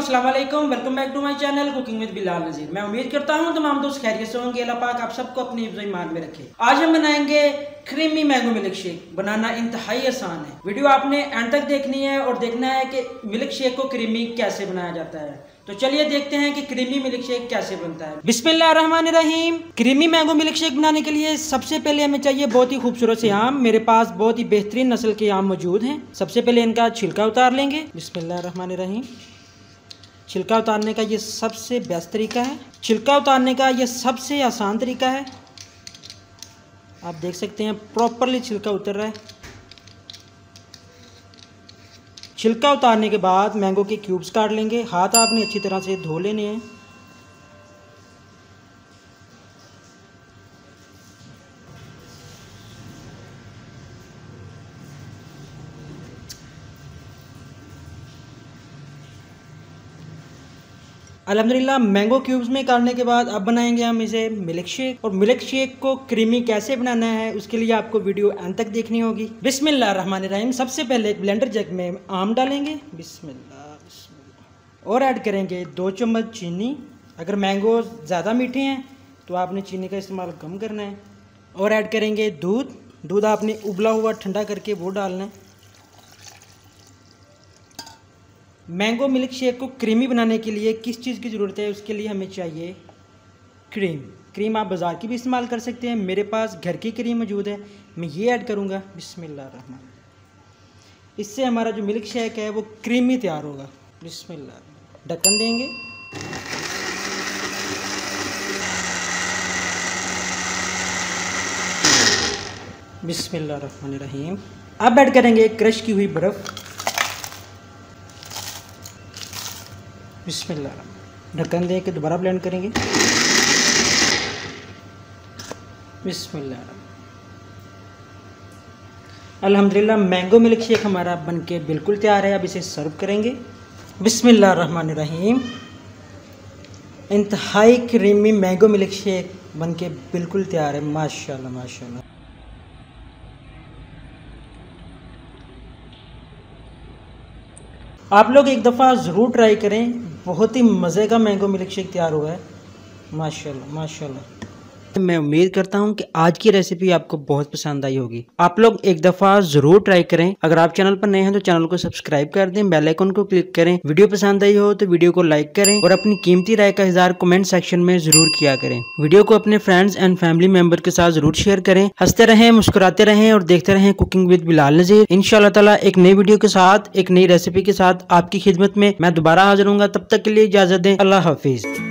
अस्सलाम वालेकुम, welcome back to my channel cooking with Bilal Nazir. मैं उम्मीद करता हूं तमाम दोस्त खैरियत से होंगे। अल्लाह पाक आप सबको अपनी हिफ्ज़ ईमान में रखे। आज हम बनाएंगे क्रीमी मैंगो मिल्क शेक। बनाना इंतहाई आसान है। वीडियो आपने एंड तक देखनी है और देखना है कि मिल्क शेक को क्रीमी कैसे बनाया जाता है। तो चलिए देखते हैं कि क्रीमी मिल्क शेक कैसे बनता है। बिस्मिल्लाहिर्रहमानिर्रहीम। क्रीमी मैंगो मिल्क शेक बनाने के लिए सबसे पहले हमें चाहिए बहुत ही खूबसूरत से आम। मेरे पास बहुत ही बेहतरीन नस्ल के आम मौजूद हैं। सबसे पहले इनका छिलका उतार लेंगे। बिस्मिल्लाहिर्रहमानिर्रहीम। छिलका उतारने का ये सबसे बेस्ट तरीका है। छिलका उतारने का ये सबसे आसान तरीका है। आप देख सकते हैं प्रॉपरली छिलका उतर रहा है। छिलका उतारने के बाद मैंगो के क्यूब्स काट लेंगे। हाथ आपने अच्छी तरह से धो लेने हैं। अल्हम्दुलिल्लाह मैंगो क्यूब्स में काटने के बाद अब बनाएंगे हम इसे मिल्क शेक। और मिल्क शेक को क्रीमी कैसे बनाना है उसके लिए आपको वीडियो अंत तक देखनी होगी। बिस्मिल्लाहिर्रहमानिर्रहीम। सबसे पहले एक ब्लेंडर जग में आम डालेंगे। बिस्मिल्लाह। और ऐड करेंगे 2 चम्मच चीनी। अगर मैंगो ज़्यादा मीठे हैं तो आपने चीनी का इस्तेमाल कम करना है। और ऐड करेंगे दूध। दूध आपने उबला हुआ ठंडा करके वो डालना है। मैंगो मिल्क शेक को क्रीमी बनाने के लिए किस चीज़ की ज़रूरत है, उसके लिए हमें चाहिए क्रीम। क्रीम आप बाज़ार की भी इस्तेमाल कर सकते हैं। मेरे पास घर की क्रीम मौजूद है, मैं ये ऐड करूँगा। बिस्मिल्लाहिर्रहमान। इससे हमारा जो मिल्क शेक है वो क्रीमी तैयार होगा। बिस्मिल्लाह। ढक्कन देंगे। बिस्मिल्लाहिर्रहमानिर्रहीम। अब ऐड करेंगे क्रश की हुई बर्फ़। बिस्मिल्लाह। ढक्कन दे के दोबारा ब्लेंड करेंगे। बिस्मिल्लाह। अल्हम्दुलिल्लाह मैंगो मिल्क शेक हमारा बनके बिल्कुल तैयार है। अब इसे सर्व करेंगे। बिस्मिल्लाहिर्रहमानिर्रहीम। इंतहाई क्रीमी मैंगो मिल्क शेक बनके बिल्कुल तैयार है। माशाल्लाह माशाल्लाह। आप लोग एक दफ़ा ज़रूर ट्राई करें। बहुत ही मज़े का मैंगो मिल्क शेक तैयार हुआ है। माशाल्लाह माशाल्लाह। मैं उम्मीद करता हूं कि आज की रेसिपी आपको बहुत पसंद आई होगी। आप लोग एक दफ़ा ज़रूर ट्राई करें। अगर आप चैनल पर नए हैं तो चैनल को सब्सक्राइब कर दें, बेल आइकन को क्लिक करें। वीडियो पसंद आई हो तो वीडियो को लाइक करें और अपनी कीमती राय का इज़हार कमेंट सेक्शन में ज़रूर किया करें। वीडियो को अपने फ्रेंड्स एंड फैमिली मेंबर के साथ ज़रूर शेयर करें। हंसते रहें, मुस्कुराते रहें और देखते रहें कुकिंग विद बिलाल नज़ीर। इंशाअल्लाह ताला एक नई वीडियो के साथ, एक नई रेसिपी के साथ आपकी खिदमत में मैं दोबारा हाजिर हूँगा। तब तक के लिए इजाज़त दें। अल्लाह हाफिज़।